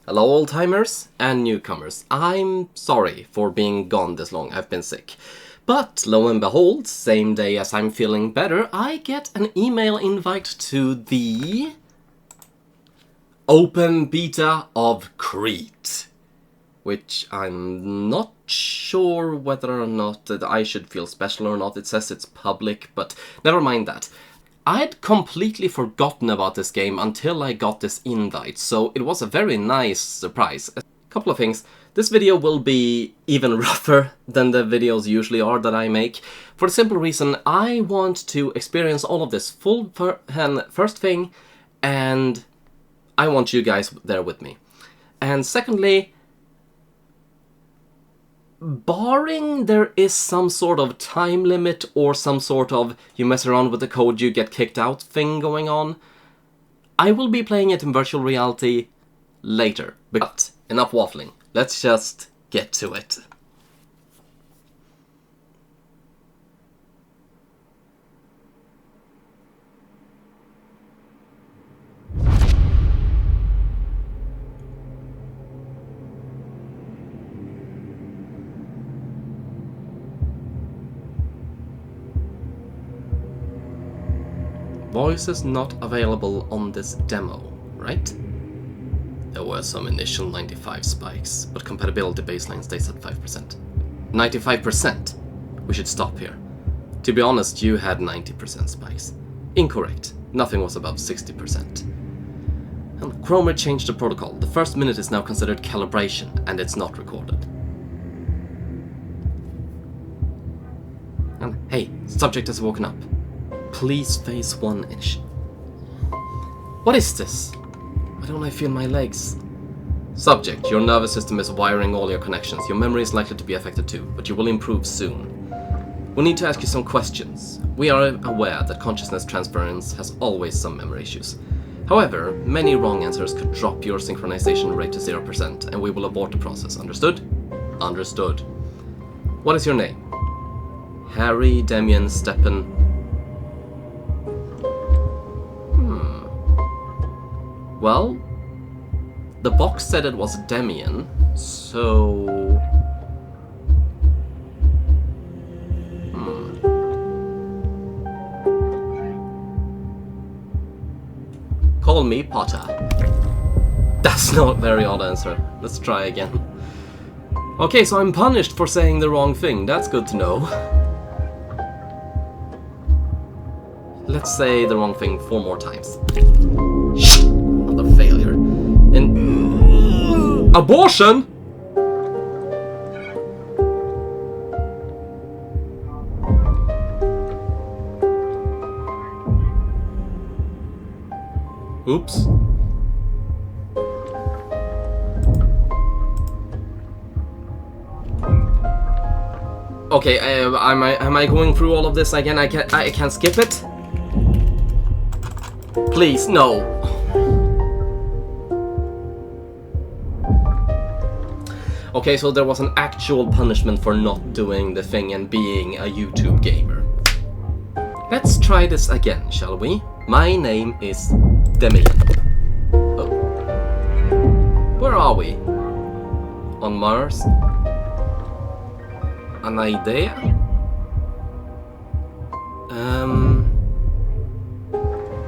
Hello old-timers and newcomers. I'm sorry for being gone this long, I've been sick. But lo and behold, same day as I'm feeling better, I get an email invite to the open beta of CRETE. Which I'm not sure whether or not that I should feel special or not. It says it's public, but never mind that. I'd completely forgotten about this game until I got this invite, so it was a very nice surprise. A couple of things. This video will be even rougher than the videos usually are that I make, for the simple reason I want to experience all of this first thing, and I want you guys there with me. And secondly, barring there is some sort of time limit or some sort of you mess around with the code you get kicked out thing going on, I will be playing it in virtual reality later. But enough waffling, let's just get to it. Voices not available on this demo, right? There were some initial 95 spikes, but compatibility baseline stays at 5%. 95%? We should stop here. To be honest, you had 90% spikes. Incorrect. Nothing was above 60%. And Chrome changed the protocol. The first minute is now considered calibration, and it's not recorded. And hey, subject has woken up. Please face 1 inch. What is this? Why don't I feel my legs? Subject, your nervous system is wiring all your connections. Your memory is likely to be affected too, but you will improve soon. We need to ask you some questions. We are aware that consciousness transference has always some memory issues. However, many wrong answers could drop your synchronization rate to 0%, and we will abort the process. Understood? Understood. What is your name? Harry Demian Steppen. Well, the box said it was Demian, so... Call me Potter. That's not a very odd answer. Let's try again. Okay, so I'm punished for saying the wrong thing. That's good to know. Let's say the wrong thing 4 more times. Another failure. And abortion? Oops. Okay, am I going through all of this again? I can't skip it? Please, no. Okay, so there was an actual punishment for not doing the thing and being a YouTube gamer. Let's try this again, shall we? My name is Demian. Oh. Where are we? On Mars? An idea?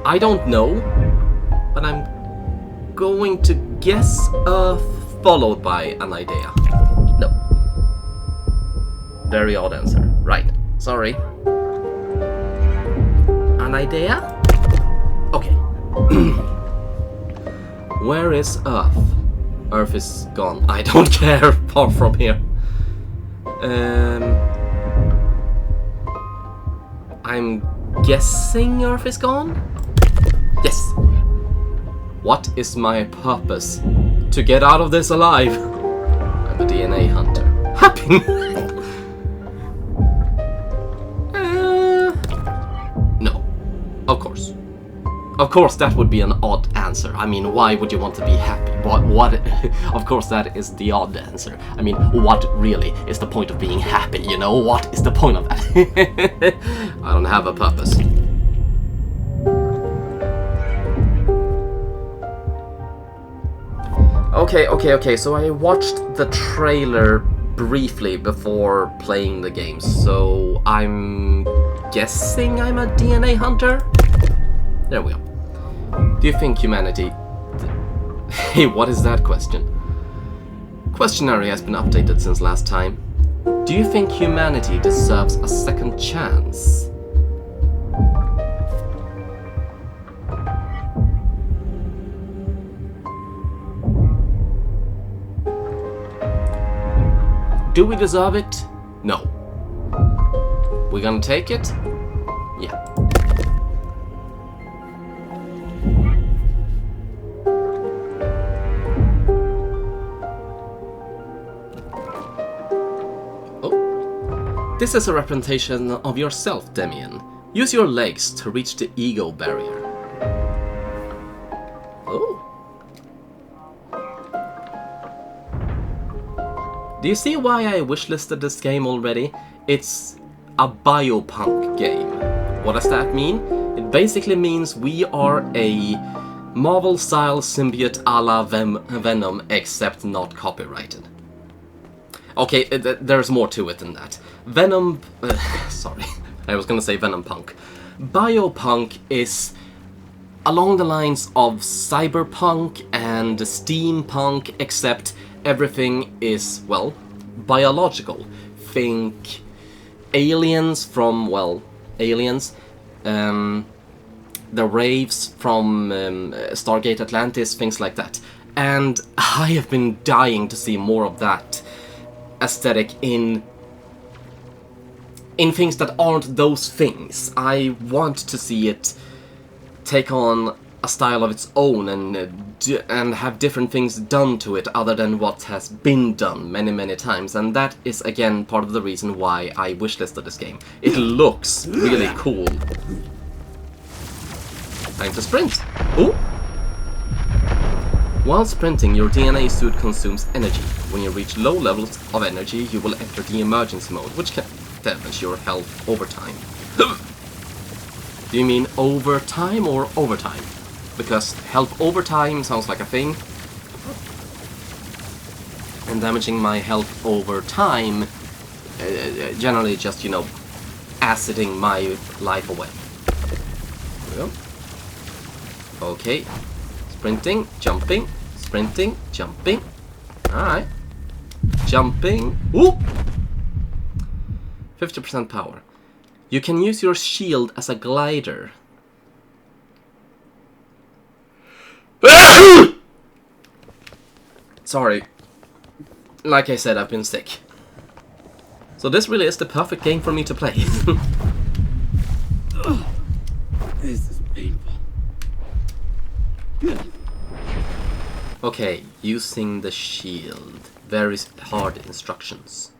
I don't know, but I'm going to guess Earth followed by an idea. No. Very odd answer. Right. Sorry. An idea? Okay. Where is Earth? Earth is gone. I don't care apart from here. I'm guessing Earth is gone? Yes. What is my purpose? To get out of this alive. I'm a DNA hunter. Happy. No. Of course. Of course, that would be an odd answer. I mean, why would you want to be happy? What? Of course, that is the odd answer. I mean, what really is the point of being happy? You know, what is the point of that? I don't have a purpose. Okay, so I watched the trailer briefly before playing the game, so I'm guessing I'm a DNA hunter? There we go. Do you think humanity... Hey, what is that question? Questionnaire has been updated since last time. Do you think humanity deserves a second chance? Do we deserve it? No. We're gonna take it? Yeah. Oh. This is a representation of yourself, Demian. Use your legs to reach the ego barrier. Oh. Do you see why I wishlisted this game already? It's a biopunk game. What does that mean? It basically means we are a Marvel-style symbiote a la Venom, except not copyrighted. Okay, there's more to it than that. Venom... sorry, I was gonna say Venom Punk. Biopunk is along the lines of cyberpunk and steampunk, except everything is, well, biological. Think aliens from, well, aliens. The Wraiths from Stargate Atlantis, things like that. And I have been dying to see more of that aesthetic in things that aren't those things. I want to see it take on a style of its own and have different things done to it other than what has been done many times, and that is again part of the reason why I wishlisted this game. It looks really cool. Time to sprint. Ooh. While sprinting, your DNA suit consumes energy. When you reach low levels of energy, you will enter the emergency mode, which can damage your health over time. Do you mean overtime or overtime? Because health over time sounds like a thing, and damaging my health over time, generally just, you know, aciding my life away. There we go. Okay, sprinting, jumping, sprinting, jumping. Alright, jumping, whoop! 50% power. You can use your shield as a glider. Sorry. Like I said, I've been sick. So this really is the perfect game for me to play. This is painful. Okay, using the shield. Very hard instructions.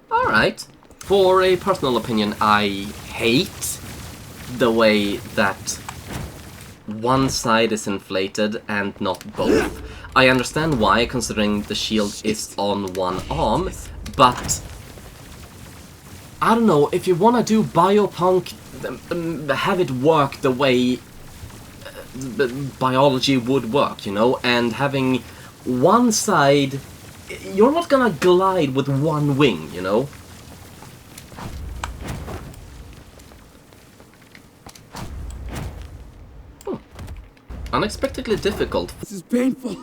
Alright. For a personal opinion, I hate the way that one side is inflated and not both. I understand why, considering the shield is on one arm, but I don't know, if you want to do biopunk, have it work the way biology would work, you know, and having one side, you're not gonna glide with one wing, you know. Unexpectedly difficult. This is painful.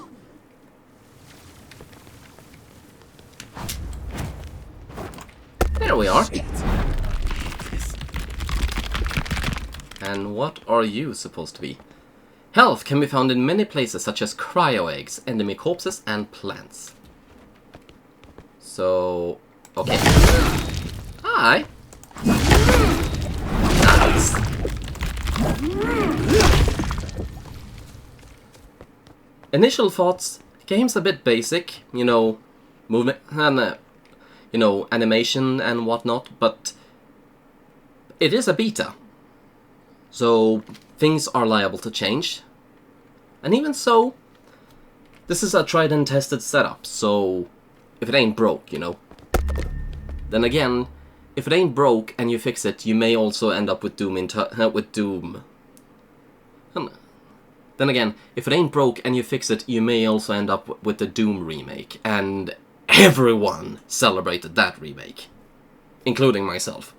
There we are. And what are you supposed to be? Health can be found in many places, such as cryo eggs, enemy corpses, and plants. So, okay. Hi. Nice. Initial thoughts, game's a bit basic, you know, movement and, you know, animation and whatnot, but it is a beta. So, things are liable to change. And even so, this is a tried and tested setup, so if it ain't broke, you know. Then again, if it ain't broke and you fix it, you may also end up with Doom Then again, if it ain't broke and you fix it, you may also end up with the Doom remake, and everyone celebrated that remake, including myself.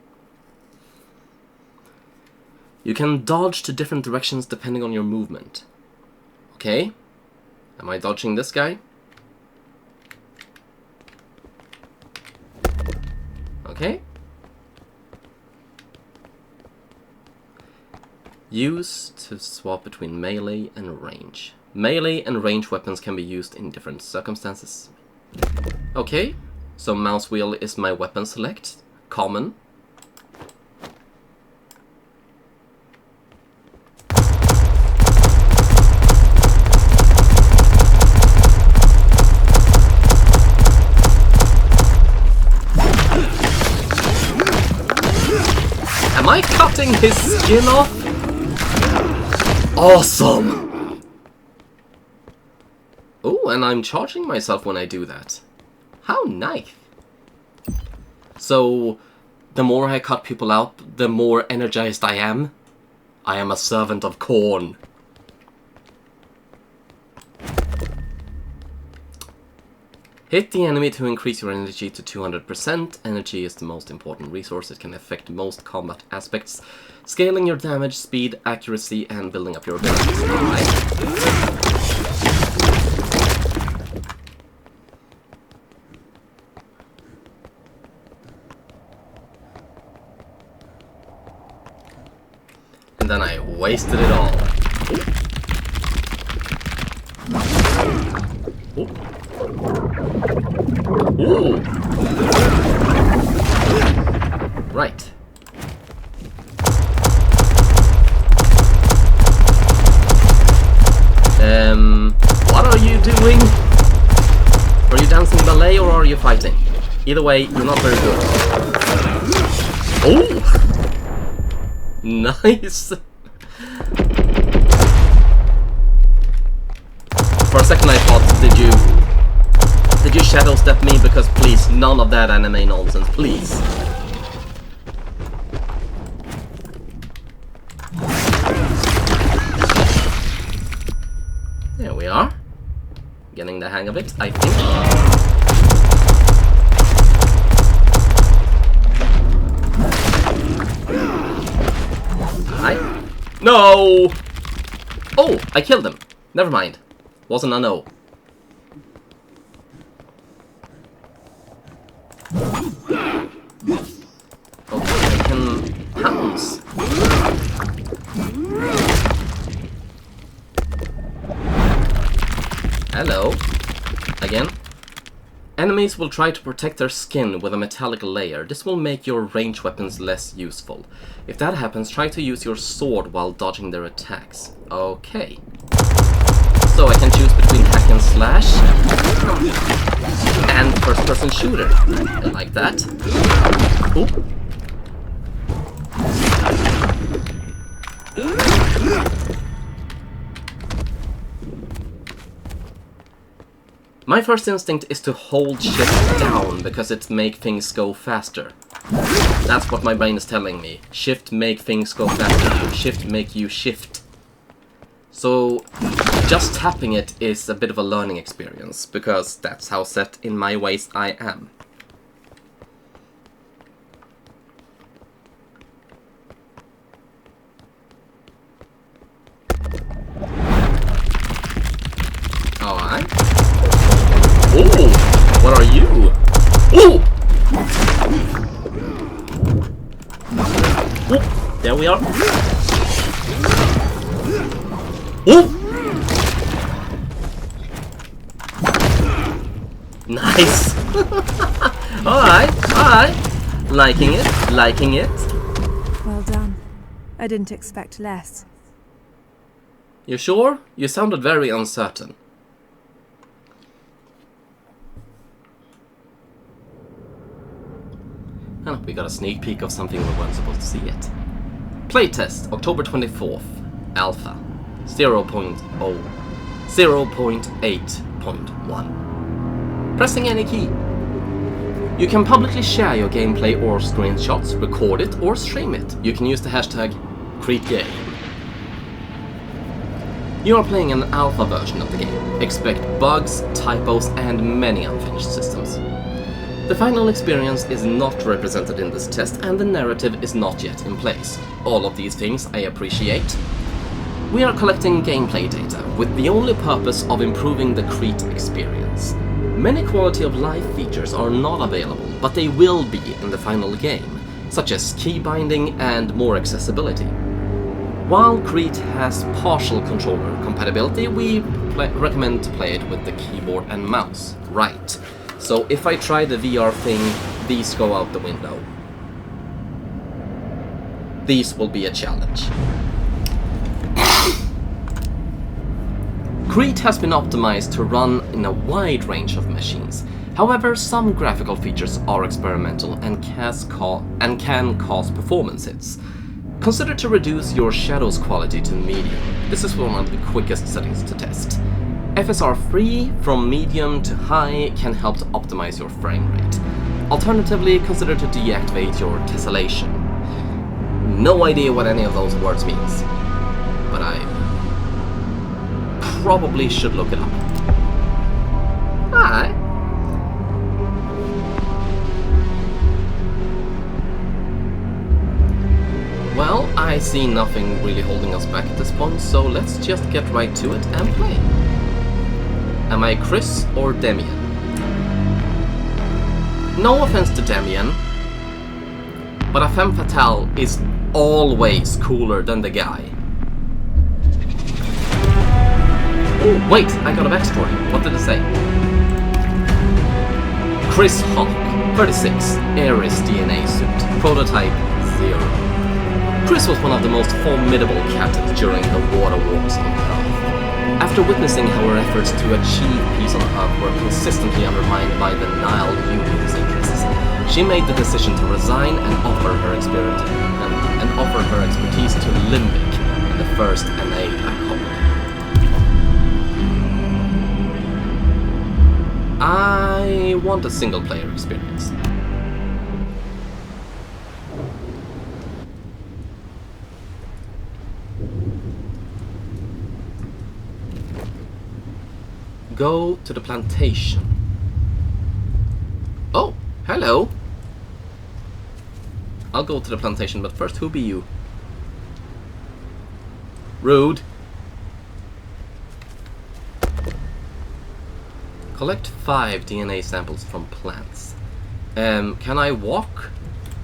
You can dodge to different directions depending on your movement. Okay, am I dodging this guy? Okay. Use to swap between melee and range. Melee and range weapons can be used in different circumstances. Okay, so mouse wheel is my weapon select. Common. Am I cutting his skin off? Awesome! Oh, and I'm charging myself when I do that. How nice! So, the more I cut people out, the more energized I am. I am a servant of corn. Hit the enemy to increase your energy to 200%. Energy is the most important resource. It can affect most combat aspects, scaling your damage, speed, accuracy, and building up your abilities. Alright. And then I wasted it all. Ooh. Ooh. Right. What are you doing? Are you dancing ballet or are you fighting? Either way, you're not very good. Oh! Nice! For a second I thought, did you shadow step me? Because please, none of that anime nonsense, please. There we are. Getting the hang of it, I think. Hi. No! Oh, I killed him. Never mind. Wasn't a no. Okay, I can pounce. Hello. Again. Enemies will try to protect their skin with a metallic layer. This will make your ranged weapons less useful. If that happens, try to use your sword while dodging their attacks. Okay. So I can choose between hack and slash and first-person shooter. I like that. Ooh. My first instinct is to hold shift down because it makes things go faster. That's what my brain is telling me. Shift make things go faster. Shift make you shift. So just tapping it is a bit of a learning experience because that's how set in my ways I am. Alright. Ooh! What are you? Ooh! Ooh! There we are. Ooh! Nice! Alright, alright. Liking it, liking it. Well done. I didn't expect less. You sure? You sounded very uncertain. Oh, we got a sneak peek of something we weren't supposed to see yet. Playtest, October 24th. Alpha. 0.8.1. Pressing any key. You can publicly share your gameplay or screenshots, record it or stream it. You can use the hashtag CRETE. You are playing an alpha version of the game. Expect bugs, typos, and many unfinished systems. The final experience is not represented in this test, and the narrative is not yet in place. All of these things I appreciate. We are collecting gameplay data with the only purpose of improving the CRETE experience. Many quality of life features are not available, but they will be in the final game, such as key binding and more accessibility. While CRETE has partial controller compatibility, we recommend to play it with the keyboard and mouse. Right. So if I try the VR thing, these go out the window. These will be a challenge. CRETE has been optimized to run in a wide range of machines. However, some graphical features are experimental and can cause performance hits. Consider to reduce your shadows quality to medium. This is one of the quickest settings to test. FSR free from medium to high can help to optimize your frame rate. Alternatively, consider to deactivate your tessellation. No idea what any of those words means, but I probably should look it up. Hi. Well, I see nothing really holding us back at this point, so let's just get right to it and play. Am I Chris or Demian? No offense to Demian, but a femme fatale is always cooler than the guy. Oh, wait, I got a backstory. What did it say? Chris Hawk, 36, Ares DNA suit, prototype 0. Chris was one of the most formidable captains during the water wars on Earth. After witnessing how her efforts to achieve peace on Earth were consistently undermined by the Nile Union's interests, she made the decision to resign and offer her expertise to Limbic, the first NA colony. I want a single-player experience. Go to the plantation. Oh, hello. I'll go to the plantation, but first, who be you? Rude. Collect 5 DNA samples from plants. Can I walk?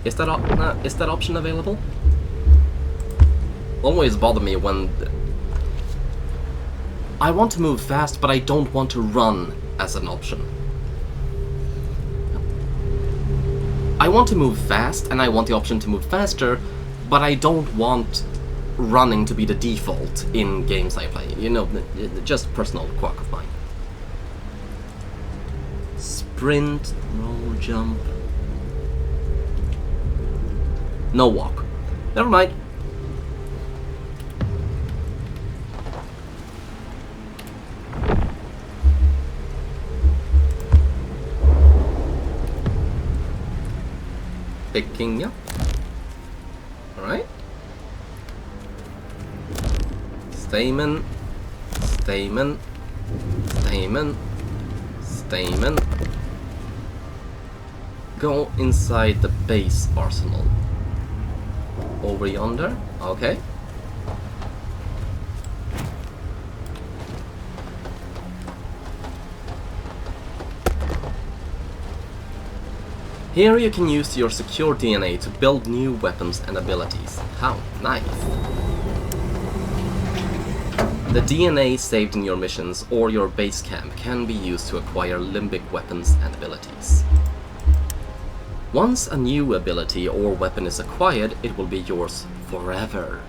Is that option available? Always bother me when I want to move fast, but I don't want to run as an option. I want to move fast, and I want the option to move faster, but I don't want running to be the default in games I play. You know, just personal quirk of mine. Sprint, roll, jump. No walk. Never mind. Picking up. Alright. Stamen. Stamen. Stamen. Stamen. Go inside the base arsenal. Over yonder. Okay. Here you can use your secure DNA to build new weapons and abilities. How nice! The DNA saved in your missions or your base camp can be used to acquire limbic weapons and abilities. Once a new ability or weapon is acquired, it will be yours forever.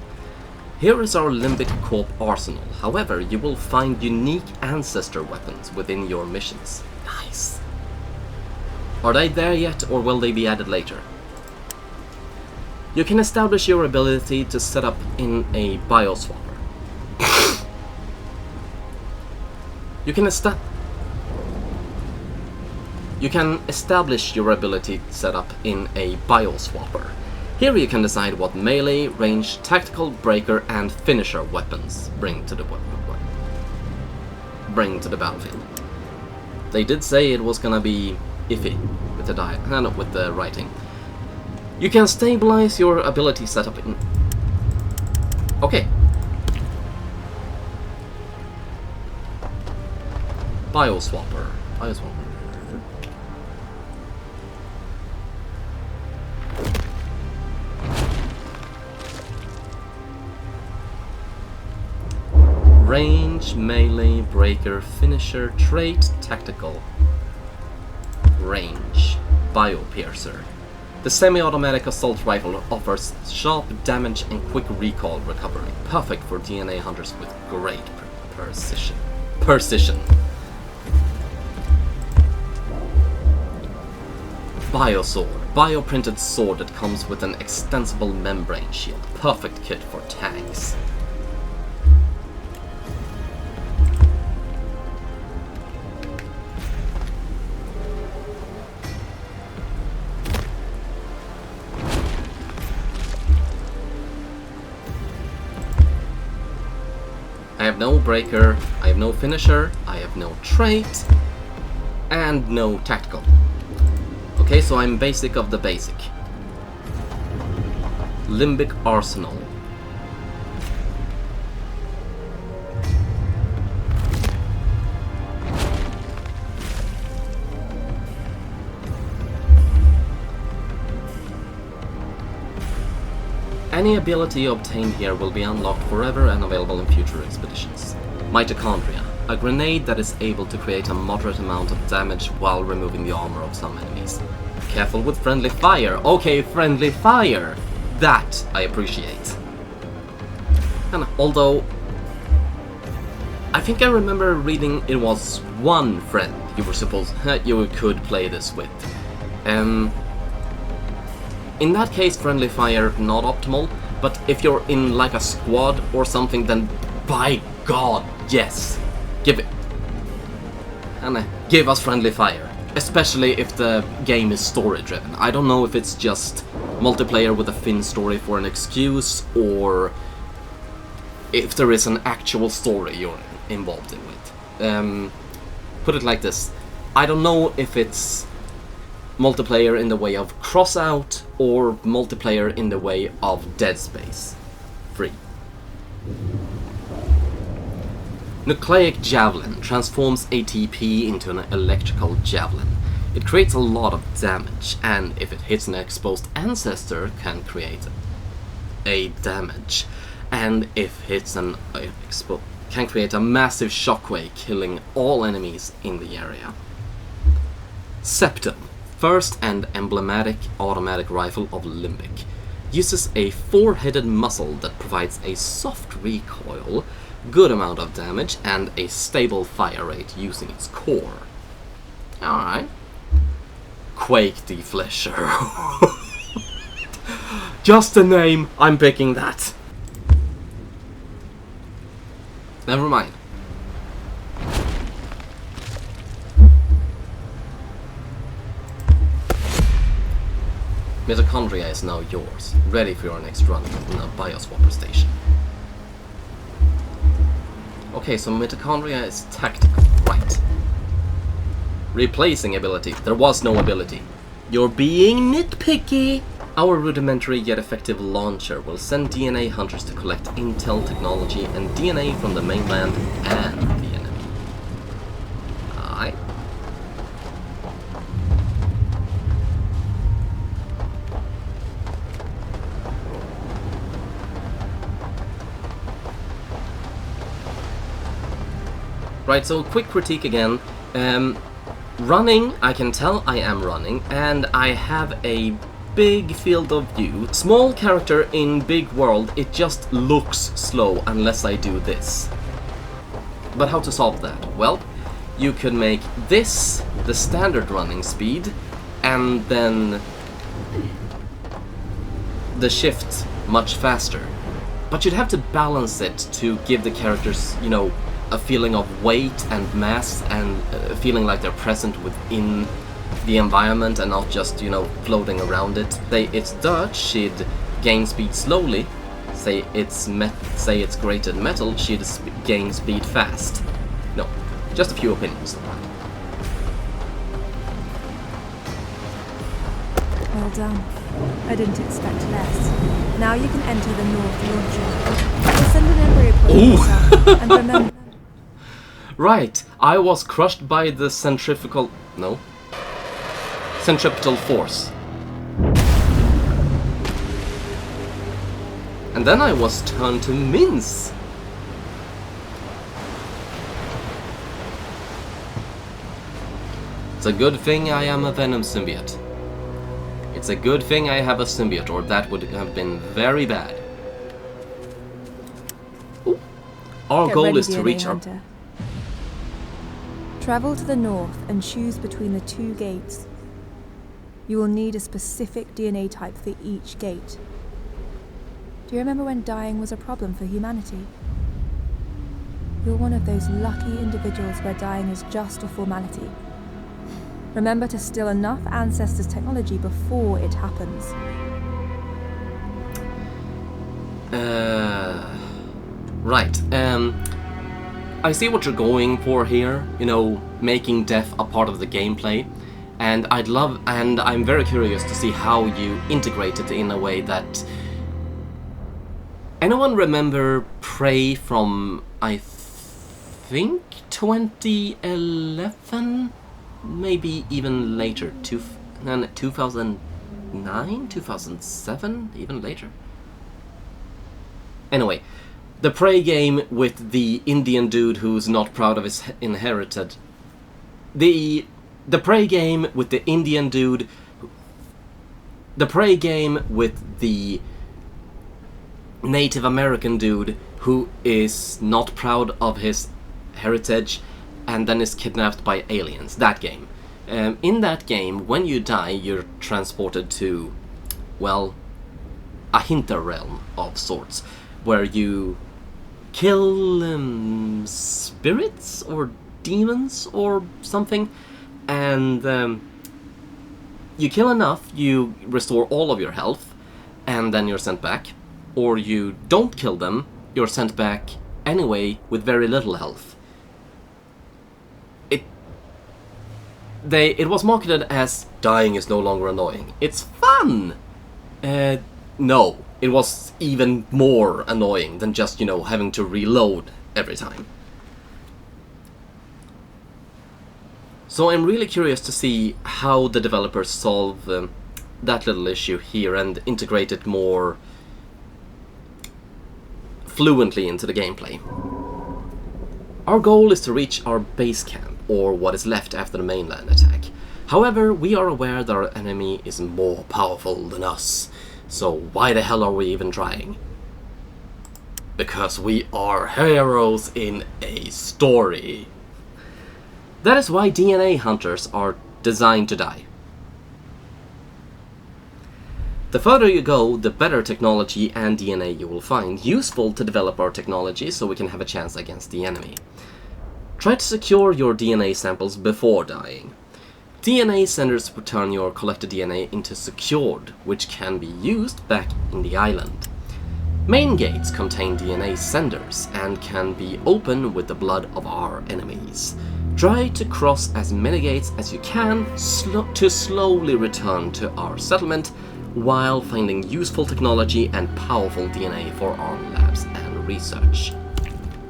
Here is our Limbic Corp arsenal. However, you will find unique ancestor weapons within your missions. Nice! Are they there yet, or will they be added later? You can establish your ability to set up in a bioswapper. You can establish your ability set up in a bioswapper. Here you can decide what melee, range, tactical, breaker, and finisher weapons bring to the bring to the battlefield. They did say it was gonna be iffy with with the writing. You can stabilize your ability setup in... Okay. Bioswapper. Range, melee, breaker, finisher, trait, tactical. Range. Biopiercer. The semi-automatic assault rifle offers sharp damage and quick recall recovery. Perfect for DNA hunters with great precision. Biosword. Bioprinted sword that comes with an extensible membrane shield. Perfect kit for tanks. I have no breaker, I have no finisher, I have no trait, and no tactical. Okay, so I'm basic of the basic. Limbic Arsenal. Any ability obtained here will be unlocked forever and available in future expeditions. Mitochondria. A grenade that is able to create a moderate amount of damage while removing the armor of some enemies. Careful with friendly fire. Okay, friendly fire! That I appreciate. And although... I think I remember reading it was one friend you could play this with. In that case, friendly fire not optimal, but if you're in like a squad or something, then by God, yes, give it. And give us friendly fire, especially if the game is story driven. I don't know if it's just multiplayer with a thin story for an excuse, or if there is an actual story you're involved in with. Put it like this: I don't know if it's multiplayer in the way of Crossout or multiplayer in the way of Dead Space 3. Nucleic Javelin transforms ATP into an electrical javelin. It creates a lot of damage, and if it hits an exposed ancestor, can create a damage. And if hits an can create a massive shockwave, killing all enemies in the area. Septum. First and emblematic automatic rifle of Limbic. Uses a 4-headed muzzle that provides a soft recoil, good amount of damage, and a stable fire rate using its core. Alright. Quake Deflesher. Just a name, I'm picking that. Never mind. Mitochondria is now yours, ready for your next run in a bioswapper station. Okay, so Mitochondria is tactical, right. Replacing ability. There was no ability. You're being nitpicky! Our rudimentary yet effective launcher will send DNA hunters to collect intel technology and DNA from the mainland and the enemy. Aye. Right, so quick critique again. Running, I can tell I am running, and I have a big field of view. Small character in big world, it just looks slow unless I do this. But how to solve that? Well, you could make this the standard running speed, and then the shift much faster. But you'd have to balance it to give the characters, you know, a feeling of weight and mass, and a feeling like they're present within the environment and not just, you know, floating around it. It's Dutch, she'd gain speed slowly. Say it's grated metal, she'd gain speed fast. No, Just a few opinions. Well done. I didn't expect less. Now you can enter the North Launcher. We'll send an embryo pod and remember... Right, I was crushed by the centrifugal force. And then I was turned to mince. It's a good thing I am a Venom symbiote. It's a good thing I have a symbiote, or that would have been very bad. Ooh. Our goal is to reach our... Travel to the north and choose between the 2 gates. You will need a specific DNA type for each gate. Do you remember when dying was a problem for humanity? You're one of those lucky individuals where dying is just a formality. Remember to steal enough ancestors' technology before it happens. Right. I see what you're going for here, you know, making death a part of the gameplay. And I'm very curious to see how you integrate it in a way that... Anyone remember Prey from, I think, 2011? Maybe even later, 2009, 2007, even later. Anyway, the Prey game with the Indian dude who's not proud of his inherited. The Prey game with the Indian dude. The Prey game with the Native American dude who is not proud of his heritage and then is kidnapped by aliens. That game. In that game, when you die, you're transported to, well, a hinter realm of sorts, where you kill spirits or demons or something, and you kill enough, you restore all of your health, and then you're sent back. Or you don't kill them, you're sent back anyway with very little health. It was marketed as dying is no longer annoying. It's fun! No, it was even more annoying than just, you know, having to reload every time. So I'm really curious to see how the developers solve that little issue here and integrate it more fluently into the gameplay. Our goal is to reach our base camp, or what is left after the mainland attack. However, we are aware that our enemy is more powerful than us, so why the hell are we even trying? Because we are heroes in a story. That is why DNA hunters are designed to die. The further you go, the better technology and DNA you will find, useful to develop our technology so we can have a chance against the enemy. Try to secure your DNA samples before dying. DNA senders will turn your collected DNA into secured, which can be used back in the island. Main gates contain DNA senders and can be opened with the blood of our enemies. Try to cross as many gates as you can to slowly return to our settlement while finding useful technology and powerful DNA for our labs and research.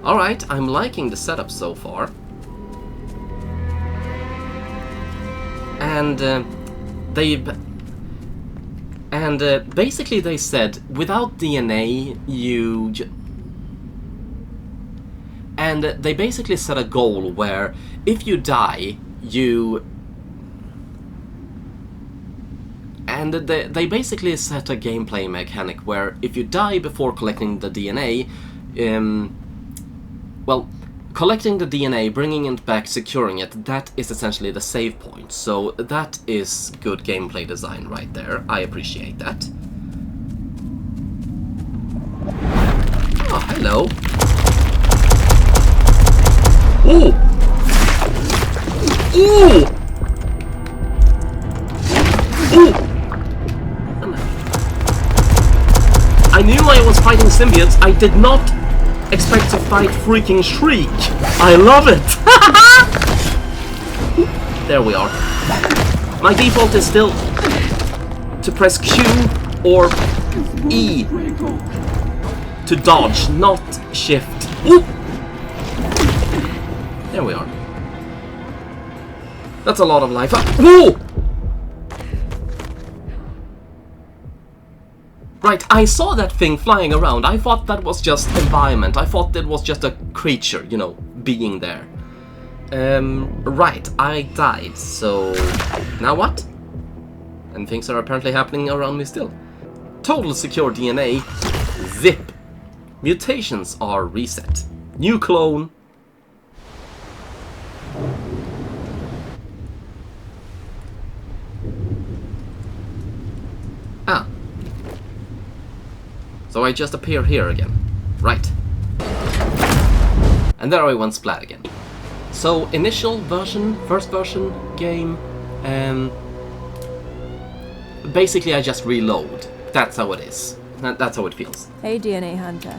Alright, I'm liking the setup so far. And basically they said without DNA and they basically set a goal where if you die, and they basically set a gameplay mechanic where if you die before collecting the DNA, well, collecting the DNA, bringing it back, securing it, that is essentially the save point. So that is good gameplay design right there. I appreciate that. Oh, hello. Ooh! Ooh! Ooh! I knew I was fighting symbiotes. I did not expect to fight freaking Shriek. I love it! There we are. My default is still to press Q or E to dodge, not shift. Ooh! There we are. That's a lot of life. Whoa! Right, I saw that thing flying around. I thought that was just environment. I thought it was just a creature, you know, being there. Right, I died, so now what? And things are apparently happening around me still. Total secure DNA. Zip. Mutations are reset. New clone. Ah. So I just appear here again. Right. And there I went splat again. So initial version, first version game, basically I just reload. That's how it is. That's how it feels. Hey, DNA Hunter.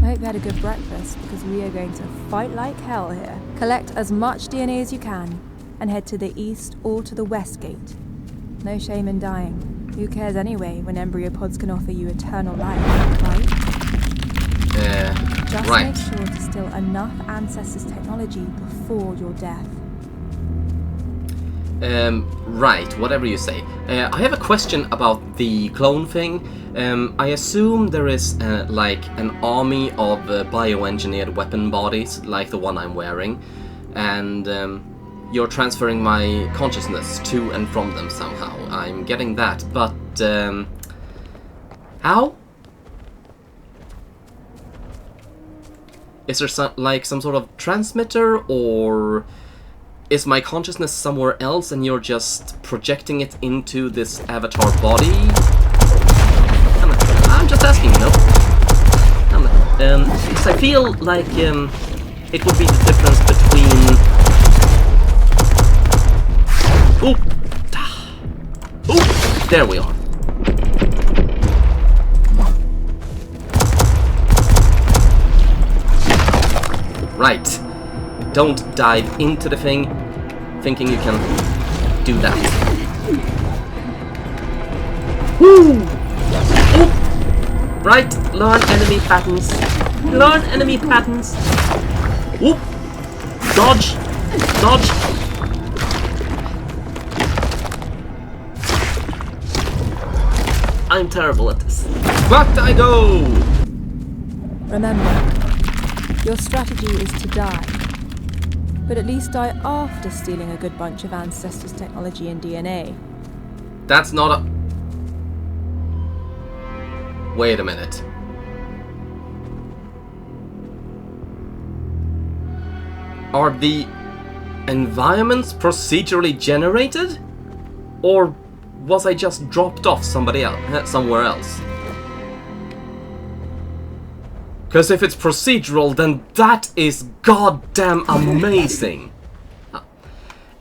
I hope you had a good breakfast, because we are going to fight like hell here. Collect as much DNA as you can, and head to the east or to the west gate. No shame in dying. Who cares anyway, when embryopods can offer you eternal life, right? Just right. make sure to steal enough Ancestors technology before your death. Right, whatever you say. I have a question about the clone thing. I assume there is like an army of bioengineered weapon bodies, like the one I'm wearing, and you're transferring my consciousness to and from them somehow. I'm getting that, but how? Is there some sort of transmitter, or is my consciousness somewhere else and you're just projecting it into this avatar body? I'm just asking, you know. Because I feel like it would be the difference between... Oh! Oh! There we are. Right. Don't dive into the thing thinking you can do that. Woo! Oh! Right, learn enemy patterns. Learn enemy patterns. Whoop! Dodge! Dodge! I'm terrible at this. But I go! Remember, your strategy is to die. But at least die after stealing a good bunch of Ancestors technology and DNA. That's not a... Wait a minute. Are the environments procedurally generated? Or was I just dropped off somewhere else? Because if it's procedural, then that is goddamn amazing!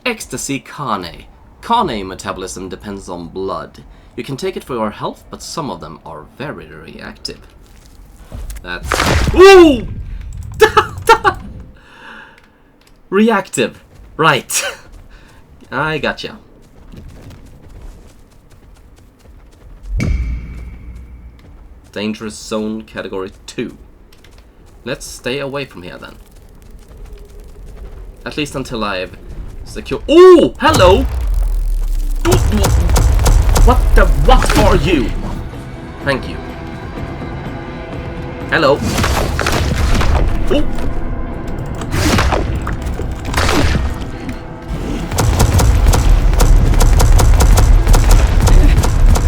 Ecstasy Carne. Carne metabolism depends on blood. You can take it for your health, but some of them are very reactive. That's... Ooh! Reactive. Right. I gotcha. Dangerous zone category 2. Let's stay away from here then. At least until I've secured... Ooh! Hello! What are you? Thank you. Hello. Ooh!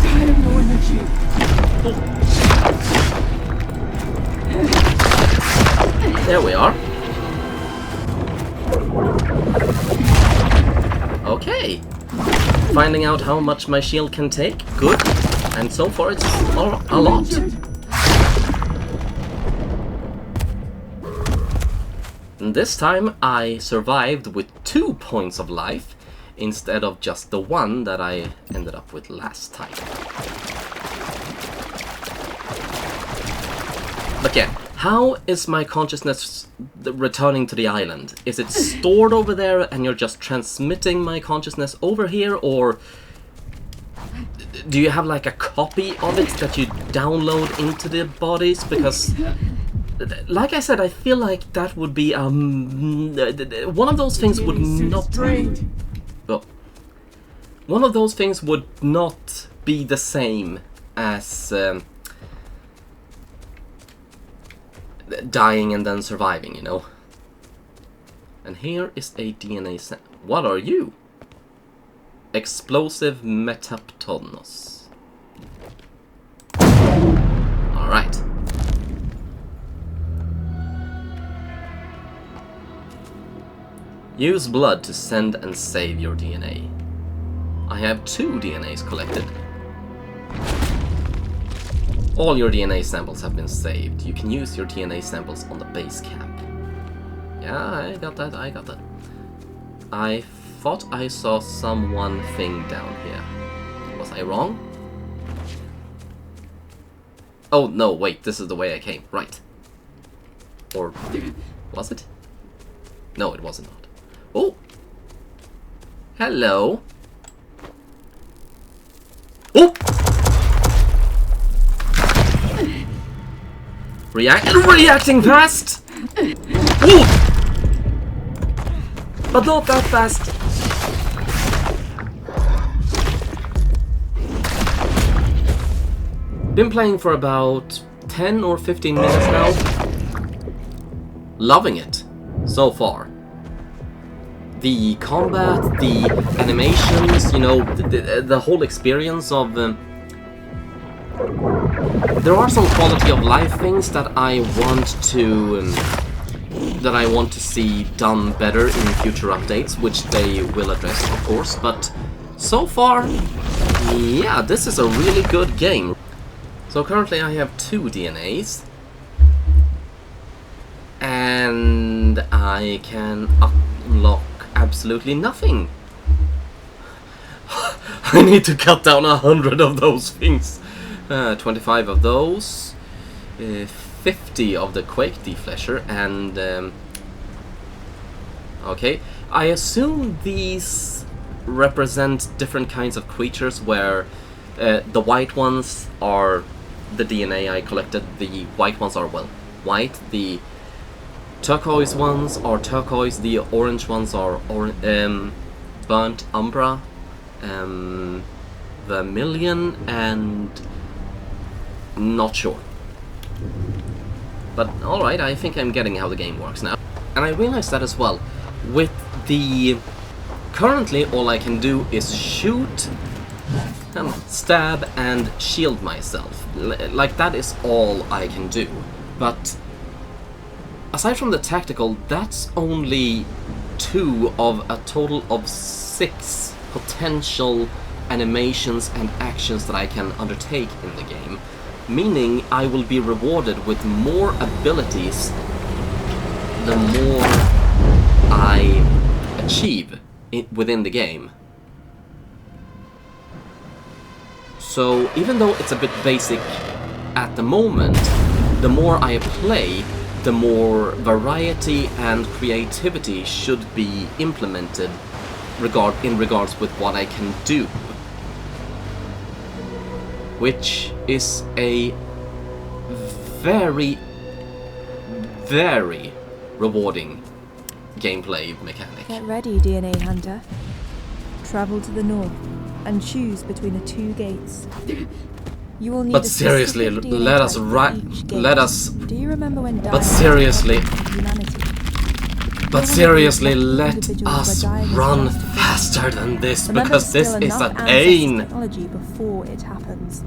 I have no energy. There we are. Okay. Finding out how much my shield can take. Good. And so far it's a lot. And this time I survived with 2 points of life instead of just the 1 that I ended up with last time. But yeah, How is my consciousness returning to the island? Is it stored over there and you're just transmitting my consciousness over here, or do you have like a copy of it that you download into the bodies? Because, like I said, I feel like that would be one of those things would not. Well, one of those things would not be the same as dying and then surviving, you know. And here is a DNA sample. What are you? Explosive metaptonos. Alright. Use blood to send and save your DNA. I have 2 DNAs collected. All your DNA samples have been saved. You can use your DNA samples on the base camp. Yeah, I got that. I thought I saw one thing down here. Was I wrong? Oh, no, wait, this is the way I came. Right. Or was it? No, it wasn't. Oh! Hello! Oh! Reacting fast! Ooh! But not that fast! Been playing for about 10 or 15 minutes now. Loving it so far. The combat, the animations, you know, the whole experience of... there are some quality of life things that I want to see done better in future updates, which they will address, of course, but so far, yeah, this is a really good game. So currently I have 2 DNAs, and I can unlock absolutely nothing. I need to cut down 100 of those things. 25 of those, 50 of the Quake Deflesher, and okay, I assume these represent different kinds of creatures, where the white ones are the DNA I collected. The white ones are, well, white. The turquoise ones are turquoise. The orange ones are burnt umbra, vermilion, and not sure. But alright, I think I'm getting how the game works now. And I realized that as well. With the... currently all I can do is shoot, and stab, and shield myself. Like, that is all I can do. But aside from the tactical, that's only 2 of a total of 6 potential animations and actions that I can undertake in the game. Meaning I will be rewarded with more abilities the more I achieve within the game. So even though it's a bit basic at the moment, the more I play, the more variety and creativity should be implemented in regards with what I can do. Which is a very, very rewarding gameplay mechanic. Get ready, DNA Hunter. Travel to the north and choose between the 2 gates. You will need but seriously, let us. Do you remember when But seriously, humanity? but seriously, let us run faster than this, Remember, because this still is a enough ancestral pain. Technology before it happens.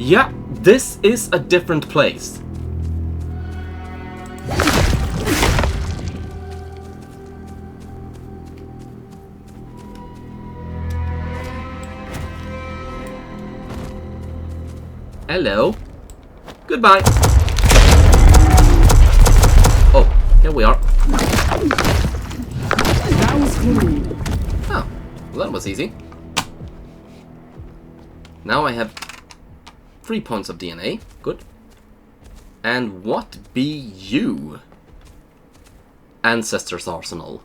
Yeah, this is a different place. Hello. Goodbye. Oh, here we are. That was clean. Oh, well, that was easy. Now I have 3 points of DNA. Good. And what be you? Ancestors Arsenal.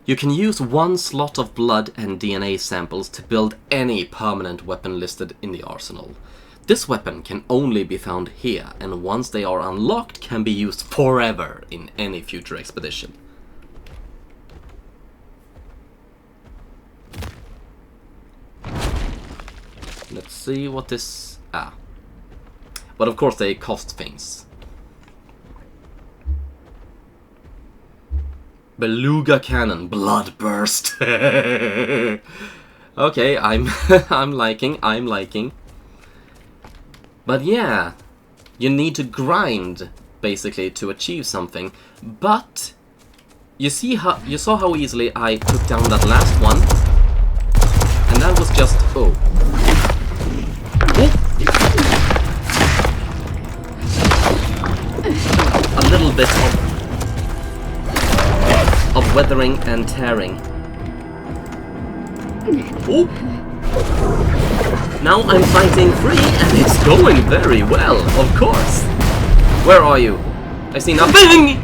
You can use 1 slot of blood and DNA samples to build any permanent weapon listed in the arsenal. This weapon can only be found here, and once they are unlocked, can be used forever in any future expedition. Let's see what this... But of course they cost things. Beluga cannon, blood burst. Okay, I'm liking. But yeah, you need to grind basically to achieve something. But you saw how easily I took down that last one, and that was just a little bit of weathering and tearing. Oh. Now I'm fighting free, and it's going very well, of course. Where are you? I see nothing!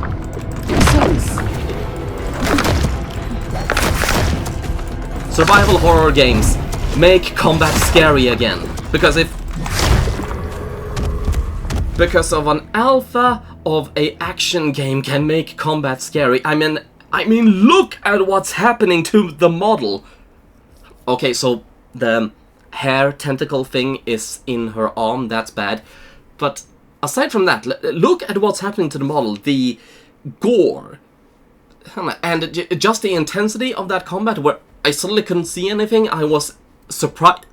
Survival horror games make combat scary again. Because of an alpha of a action game can make combat scary. I mean, look at what's happening to the model. Okay, so the hair tentacle thing is in her arm, that's bad. But aside from that, look at what's happening to the model. The gore. And just the intensity of that combat where I suddenly couldn't see anything. I was surprised.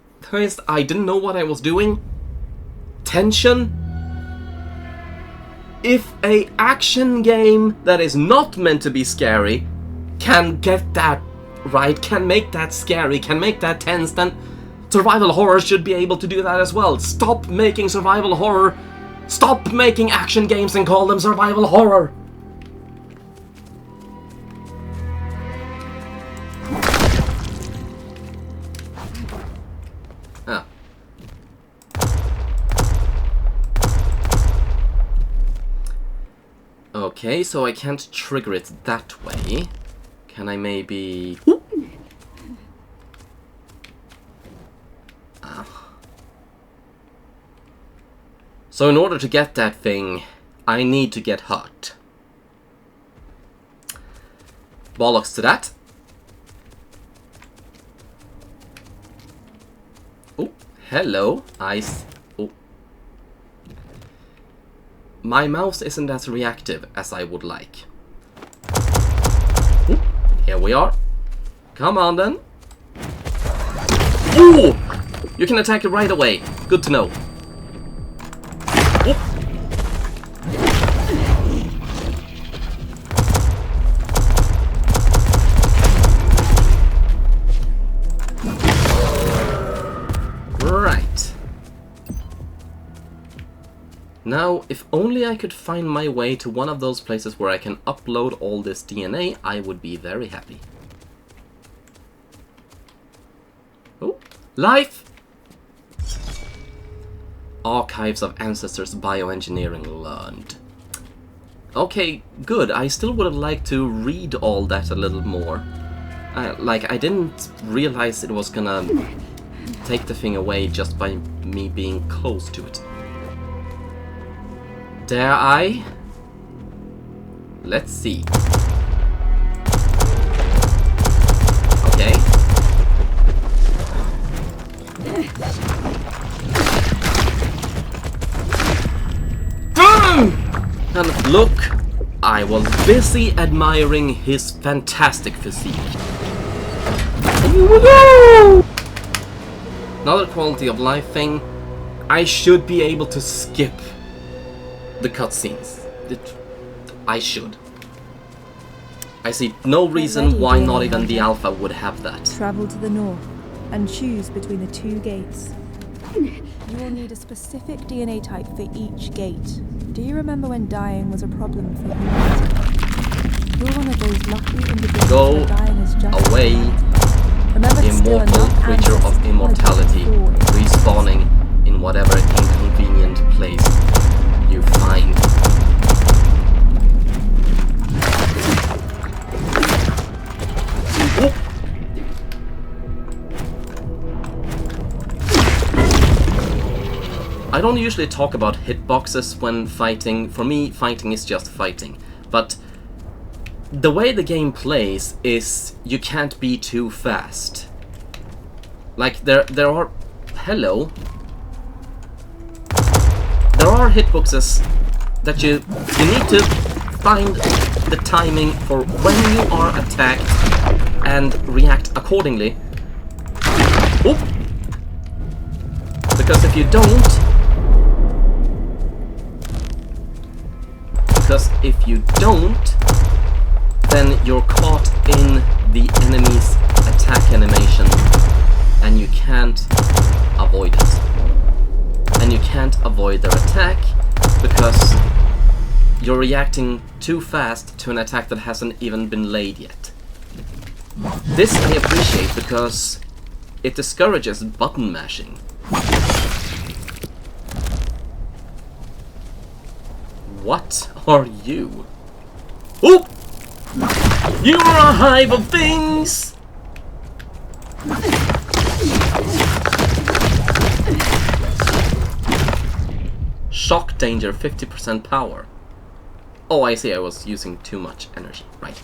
I didn't know what I was doing. Tension. If a action game that is not meant to be scary can get that right, can make that scary, can make that tense, then survival horror should be able to do that as well. Stop making survival horror. Stop making action games and call them survival horror. Okay, so I can't trigger it that way. Can I maybe... So in order to get that thing, I need to get hurt. Bollocks to that. Oh, hello. My mouse isn't as reactive as I would like. Ooh, here we are. Come on then. Ooh! You can attack it right away. Good to know. Ooh. Right. Now, if only I could find my way to one of those places where I can upload all this DNA, I would be very happy. Oh, life! Archives of Ancestors Bioengineering learned. Okay, good. I still would have liked to read all that a little more. I didn't realize it was gonna take the thing away just by me being close to it. Dare I? Let's see. Okay. And look, I was busy admiring his fantastic physique. Another quality of life thing, I should be able to skip the cutscenes. I should. I see no reason why not even the alpha would have that. Travel to the north and choose between the 2 gates. You will need a specific DNA type for each gate. Do you remember when dying was a problem for humanity? You're one of those lucky individuals where dying is just away, remember immortal creature of immortality, respawning in whatever inconvenient place you find. Oh. I don't usually talk about hitboxes when fighting. For me, fighting is just fighting. But the way the game plays is you can't be too fast. Like there are... Hello. There are hitboxes that you need to find the timing for when you are attacked and react accordingly. Oh! Because if you don't... then you're caught in the enemy's attack animation and you can't avoid it. And you can't avoid their attack because you're reacting too fast to an attack that hasn't even been laid yet. This I appreciate because it discourages button mashing. What are you? Oh! You're a hive of things! Shock danger, 50% power. Oh, I see, I was using too much energy. Right.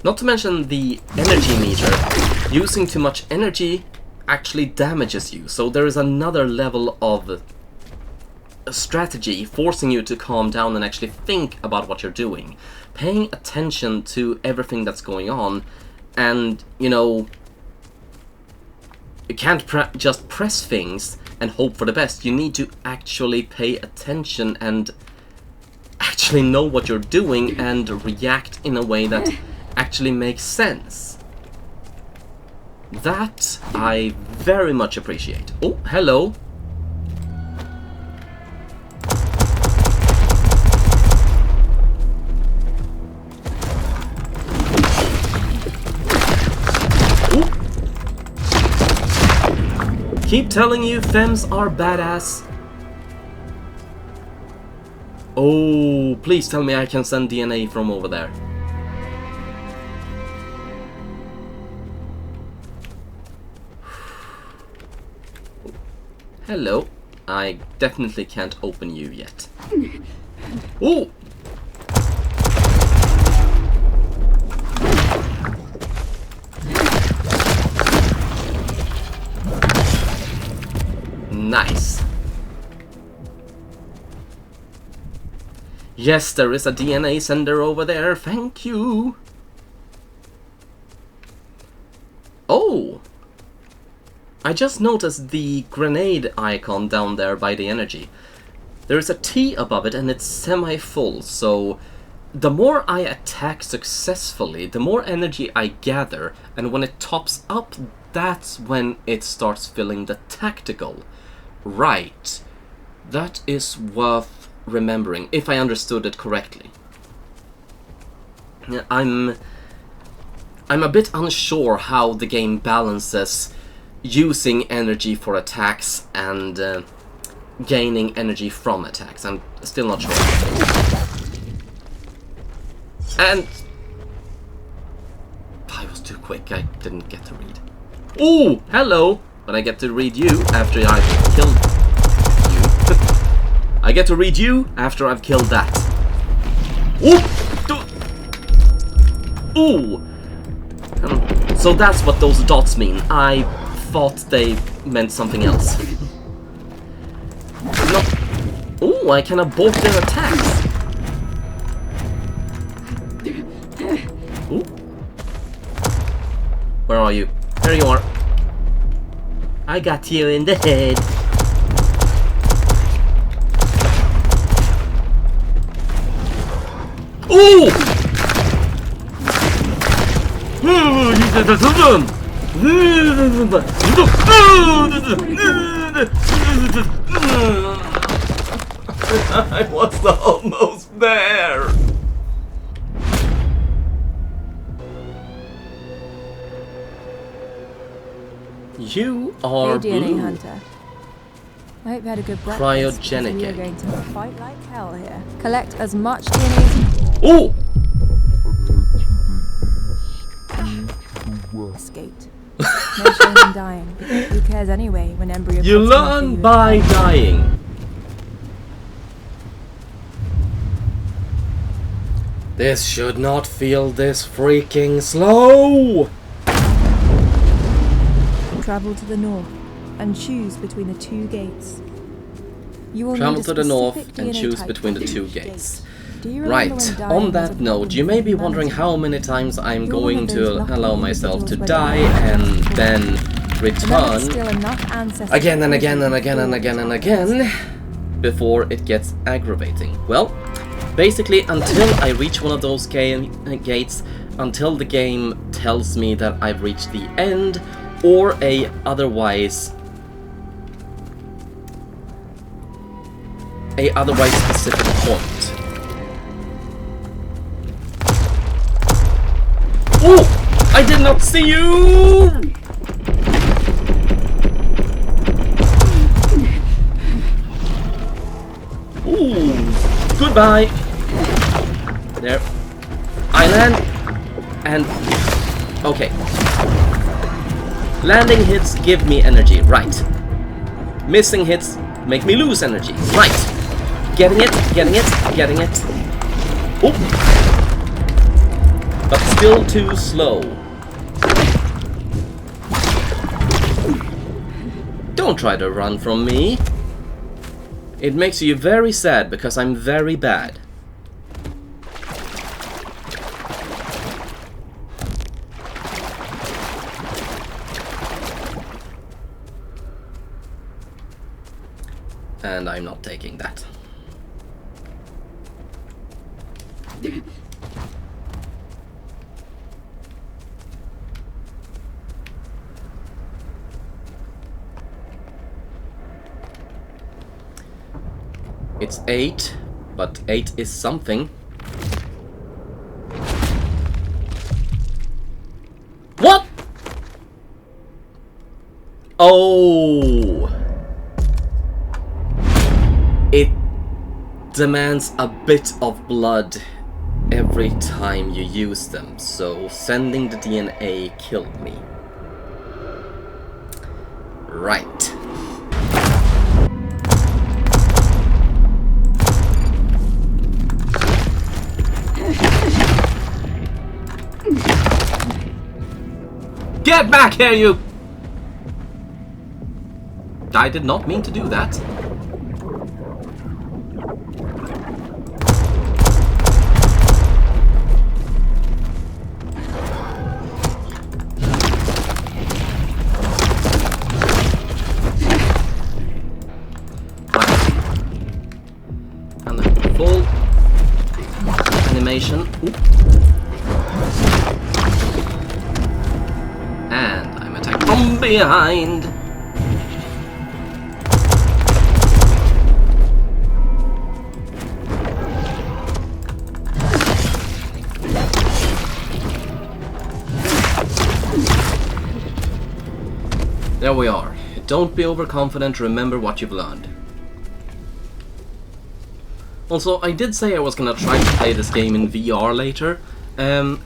Not to mention the energy meter. Using too much energy actually damages you, so there is another level of strategy forcing you to calm down and actually think about what you're doing. Paying attention to everything that's going on, and, you know, you can't just press things and hope for the best. You need to actually pay attention and actually know what you're doing and react in a way that actually makes sense. That I very much appreciate. Oh, hello. Ooh. Keep telling you femmes are badass. Oh, please tell me I can send DNA from over there. Hello. I definitely can't open you yet. Ooh! Nice. Yes, there is a DNA sender over there. Thank you. Oh! I just noticed the grenade icon down there by the energy. There is a T above it and it's semi-full, so the more I attack successfully, the more energy I gather, and when it tops up, that's when it starts filling the tactical. Right. That is worth remembering, if I understood it correctly. I'm a bit unsure how the game balances using energy for attacks and gaining energy from attacks. I'm still not sure. And I was too quick, I didn't get to read. Ooh, hello! But I get to read you after I've killed you. I get to read you after I've killed that. Ooh! Ooh! So that's what those dots mean. I thought they meant something else. No. Ooh, I can abort their attacks. Ooh. Where are you? There you are. I got you in the head. Ooh! I was almost there. You are Hey, DNA blue. hunter. I hope you had a good breakfast. Cryogenic We are egg. going to fight like hell here. Collect as much DNA Oh! as skate. No shame in dying. Who cares anyway when embryo You pods can offer learn you by dying. This should not feel this freaking slow. Travel to the north and choose between the two gates. You will Travel need a to the north specific and DNA choose type between the for two each gates. gate. Do you remember when Right, dying on was that a note, problem you may for be wondering humanity? how many times I'm You're one going of to those lucky allow myself to individuals die where dying and is then Remember to return steal enough ancestors again and again and before again and again and retirement. again before it gets aggravating. Well, basically until I reach one of those gates, until the game tells me that I've reached the end or a otherwise specific point. Oh! I did not see you! Ooh! Goodbye! There. I land and... Okay. Landing hits give me energy, right. Missing hits make me lose energy, right. Getting it, getting it, getting it. Oh! But still too slow. Don't try to run from me. It makes you very sad because I'm very bad. And I'm not taking that. It's 8, but 8 is something. What? Oh! It demands a bit of blood every time you use them, so sending the DNA killed me. Right. Get back here, you! I did not mean to do that. And then full animation. Oop. And I'm attacked from behind. There we are. Don't be overconfident, remember what you've learned. Also, I did say I was gonna try to play this game in VR later.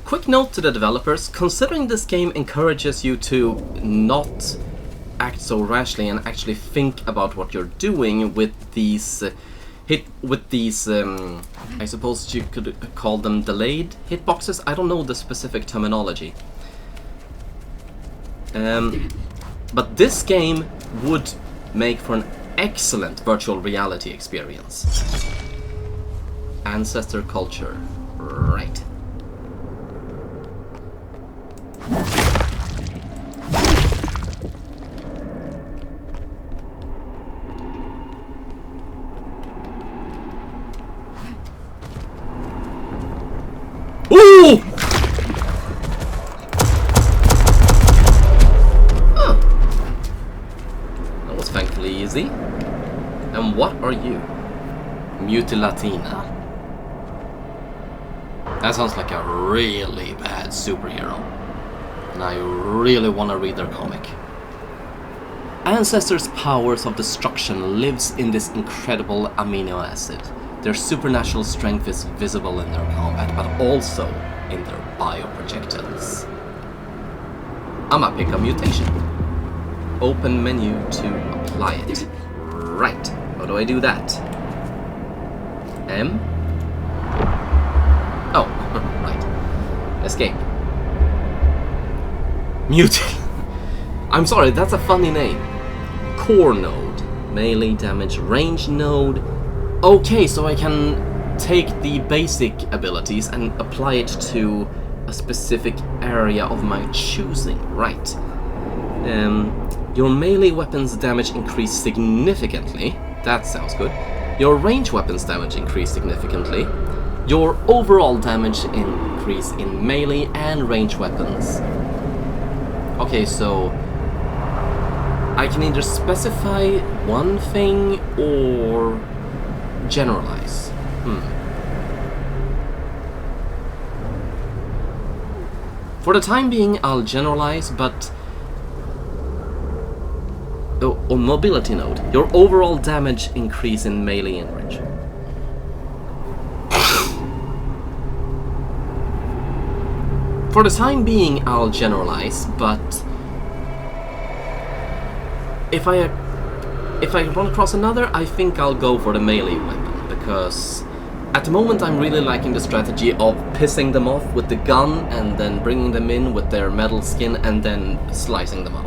Quick note to the developers, considering this game encourages you to not act so rashly and actually think about what you're doing with these I suppose you could call them delayed hitboxes. I don't know the specific terminology. But this game would make for an excellent virtual reality experience. Ancestor culture, right. Ooh! Huh. That was thankfully easy. And what are you? Mutilatina. That sounds like a really bad superhero. And I really want to read their comic. Ancestors' powers of destruction lives in this incredible amino acid. Their supernatural strength is visible in their combat, but also in their bioprojectiles. I'ma pick a mutation. Open menu to apply it. Right, how do I do that? M? Oh, right. Escape. Mutate. I'm sorry, that's a funny name. Core node. Melee damage range node. Okay, so I can take the basic abilities and apply it to a specific area of my choosing. Right. Your melee weapons damage increase significantly. That sounds good. Your range weapons damage increase significantly. Your overall damage increase in melee and range weapons. Okay, so I can either specify one thing or generalize. For the time being, I'll generalize, but... Oh, mobility node. Your overall damage increase in melee and range. For the time being, I'll generalize, but if I run across another, I think I'll go for the melee weapon, because at the moment I'm really liking the strategy of pissing them off with the gun and then bringing them in with their metal skin and then slicing them up.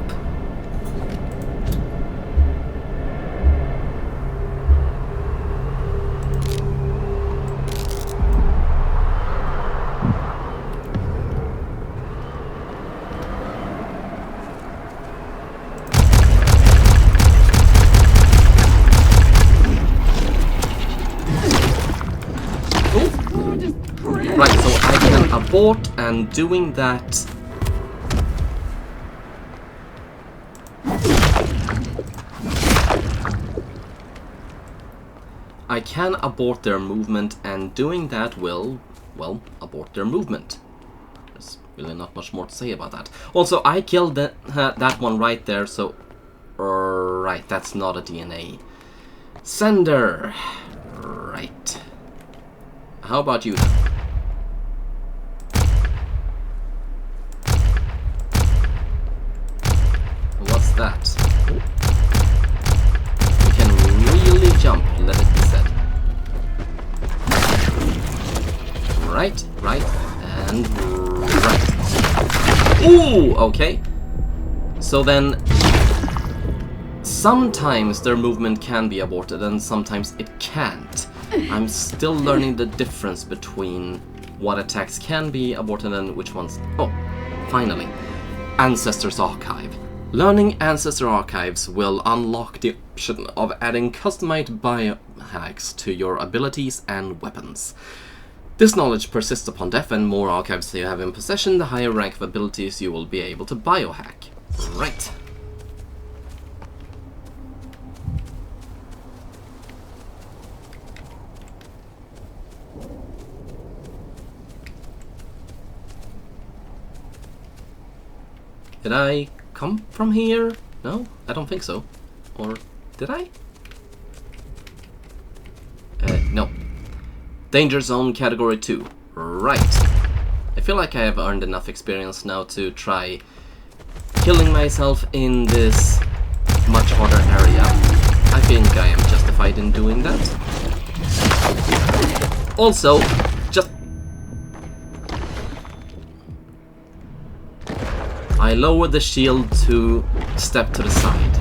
Right, so I can abort, and doing that... I can abort their movement, and doing that will, well, abort their movement. There's really not much more to say about that. Also, I killed that one right there, so... Right, that's not a DNA. Sender! Right. How about you then? What's that? You can really jump, let it be said. Right, right, and right. Ooh, okay. So then, sometimes their movement can be aborted and sometimes it can't. I'm still learning the difference between what attacks can be aborted and which ones... Oh, finally. Ancestors Archive. Learning Ancestor Archives will unlock the option of adding customized biohacks to your abilities and weapons. This knowledge persists upon death, and more archives you have in possession, the higher rank of abilities you will be able to biohack. Right. Did I come from here? No, I don't think so. Or did I? No. Danger Zone Category 2. Right. I feel like I have earned enough experience now to try killing myself in this much harder area. I think I am justified in doing that. Also, just... I lower the shield to step to the side.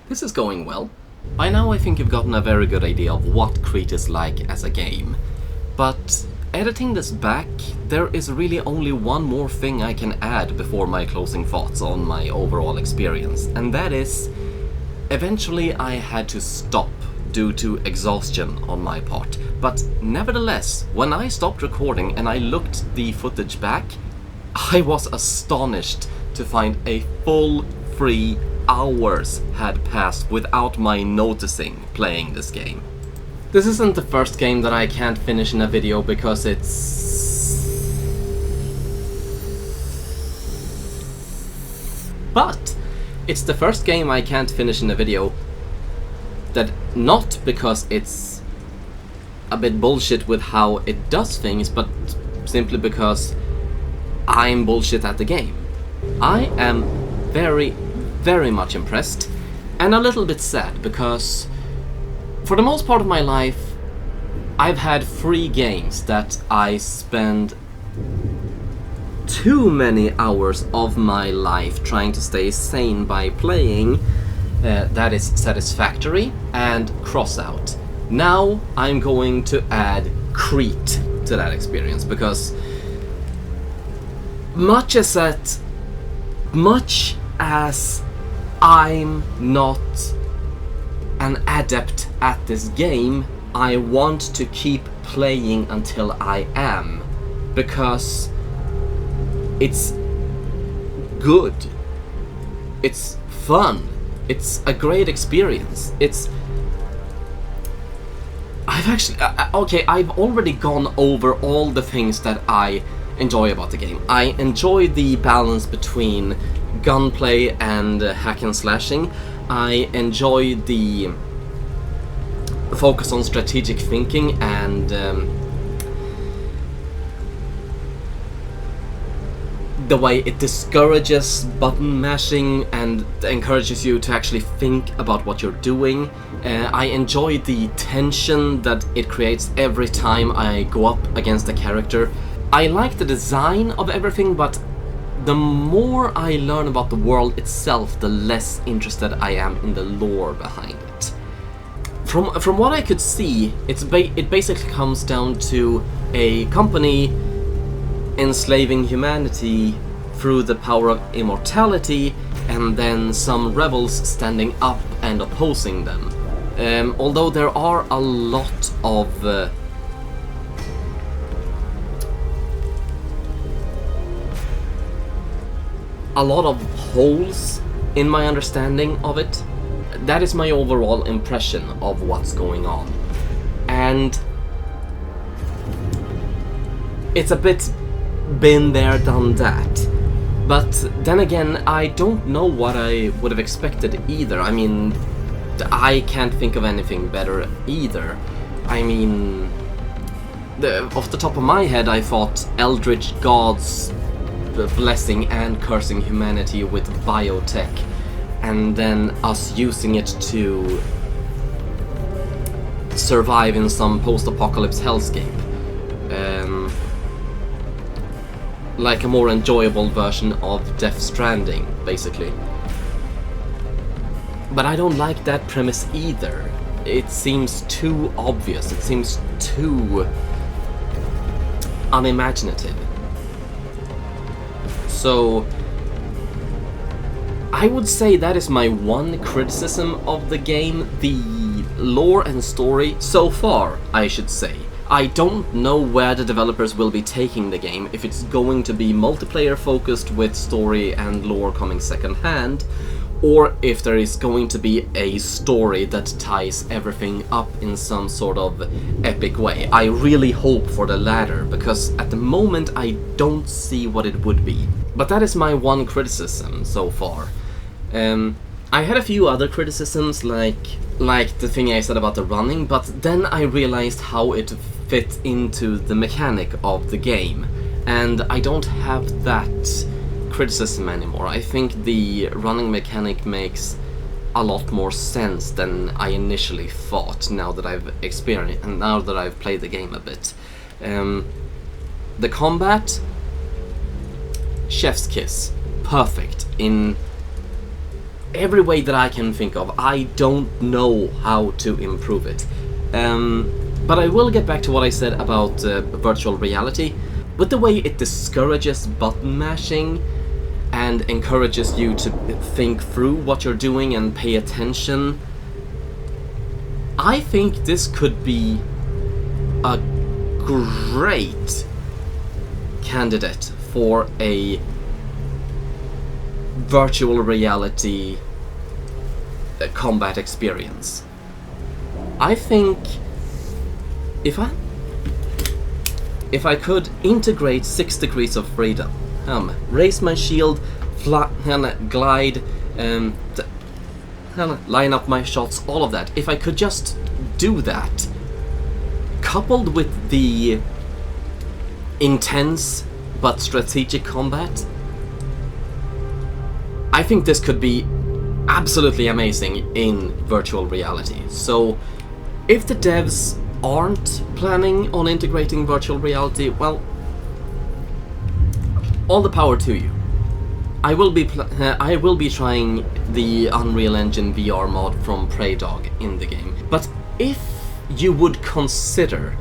This is going well. By now I think you've gotten a very good idea of what CRETE is like as a game. But editing this back, there is really only one more thing I can add before my closing thoughts on my overall experience, and that is, eventually I had to stop due to exhaustion on my part. But nevertheless, when I stopped recording and I looked the footage back, I was astonished to find a full 3 hours had passed without my noticing playing this game. This isn't the first game that I can't finish in a video because it's but it's the first game I can't finish in a video. That not because it's a bit bullshit with how it does things, but simply because I'm bullshit at the game. I am very, very much impressed and a little bit sad because for the most part of my life I've had 3 games that I spend too many hours of my life trying to stay sane by playing. That is Satisfactory and Crossout. Now I'm going to add CRETE to that experience because much as I'm not an adept at this game, I want to keep playing until I am, because it's good, it's fun, it's a great experience. I've already gone over all the things that I enjoy about the game. I enjoy the balance between gunplay and hack and slashing. I enjoy the focus on strategic thinking and the way it discourages button mashing and encourages you to actually think about what you're doing. I enjoy the tension that it creates every time I go up against a character. I like the design of everything, but the more I learn about the world itself, the less interested I am in the lore behind it. From what I could see, it basically comes down to a company enslaving humanity through the power of immortality, and then some rebels standing up and opposing them. Although there are a lot of holes in my understanding of it. That is my overall impression of what's going on. And it's a bit been there, done that. But then again, I don't know what I would have expected either. I mean, I can't think of anything better either. I mean, off the top of my head, I thought Eldritch Gods blessing and cursing humanity with biotech, and then us using it to survive in some post-apocalypse hellscape. Like a more enjoyable version of Death Stranding, basically. But I don't like that premise either. It seems too obvious, it seems too unimaginative. So I would say that is my one criticism of the game, the lore and story, so far, I should say. I don't know where the developers will be taking the game, if it's going to be multiplayer focused with story and lore coming second hand, or if there is going to be a story that ties everything up in some sort of epic way. I really hope for the latter, because at the moment I don't see what it would be. But that is my one criticism so far. I had a few other criticisms, like the thing I said about the running, but then I realized how it fit into the mechanic of the game, and I don't have that criticism anymore. I think the running mechanic makes a lot more sense than I initially thought, now that I've experienced and now that I've played the game a bit. The combat, chef's kiss, perfect in every way that I can think of. I don't know how to improve it. But I will get back to what I said about virtual reality. With the way it discourages button mashing and encourages you to think through what you're doing and pay attention, I think this could be a great candidate for a virtual reality combat experience. I think if I could integrate 6 degrees of freedom, raise my shield, glide, line up my shots, all of that. If I could just do that, coupled with the intense but strategic combat, I think this could be absolutely amazing in virtual reality. So if the devs aren't planning on integrating virtual reality, well, all the power to you. I will be trying the Unreal Engine VR mod from Preydog in the game. But if you would consider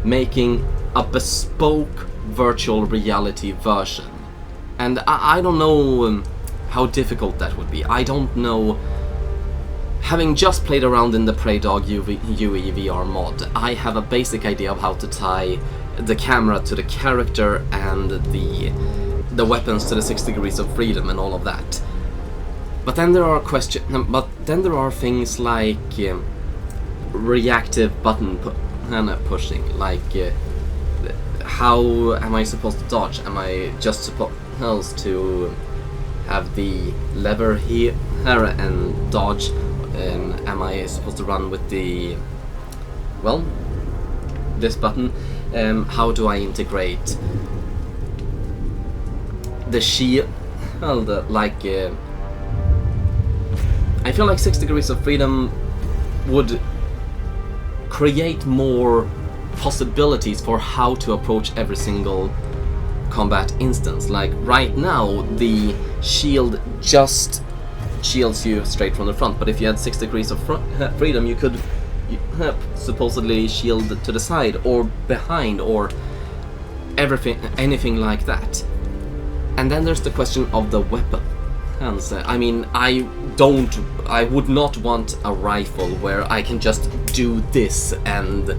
making a bespoke virtual reality version, and I don't know how difficult that would be. I don't know. Having just played around in the Preydog UE VR mod, I have a basic idea of how to tie the camera to the character and the weapons to the 6 degrees of freedom and all of that. But then there are things like reactive button pushing, like how am I supposed to dodge? Am I just supposed to have the lever here and dodge? Am I supposed to run with the, well, this button? How do I integrate the shield? Well, I feel like 6 degrees of freedom would create more possibilities for how to approach every single combat instance. Like right now, the shield just shields you straight from the front, but if you had 6 degrees of freedom, you could supposedly shield to the side or behind or anything like that. And then there's the question of the weapon. I mean, I would not want a rifle where I can just do this and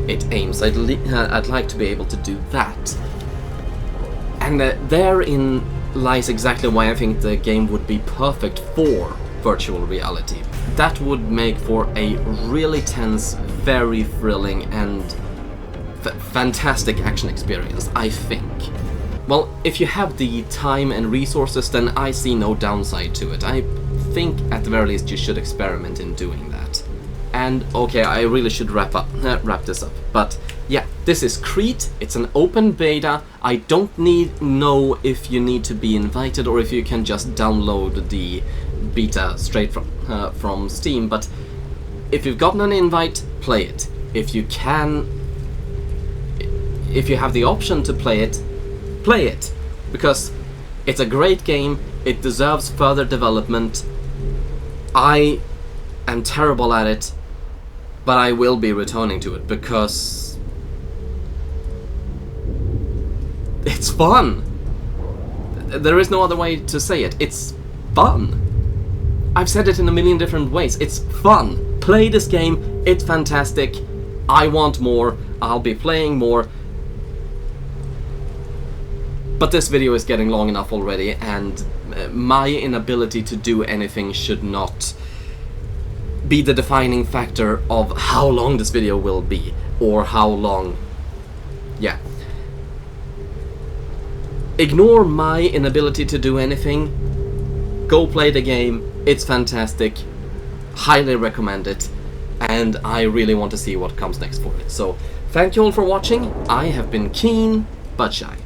it aims. I'd like to be able to do that. And therein lies exactly why I think the game would be perfect for virtual reality. That would make for a really tense, very thrilling and fantastic action experience, I think. Well, if you have the time and resources, then I see no downside to it. I think at the very least you should experiment in doing that. And okay, I really should wrap this up. But yeah, this is CRETE. It's an open beta. I don't know if you need to be invited or if you can just download the beta straight from Steam. But if you've gotten an invite, play it. If you have the option to play it, play it, because it's a great game. It deserves further development. I am terrible at it, but I will be returning to it because it's fun. There is no other way to say it. It's fun. I've said it in a million different ways. It's fun. Play this game. It's fantastic. I want more. I'll be playing more. But this video is getting long enough already, and my inability to do anything should not be the defining factor of how long this video will be, or how long... yeah. Ignore my inability to do anything. Go play the game. It's fantastic. Highly recommend it. And I really want to see what comes next for it. So, thank you all for watching. I have been keen, but shy.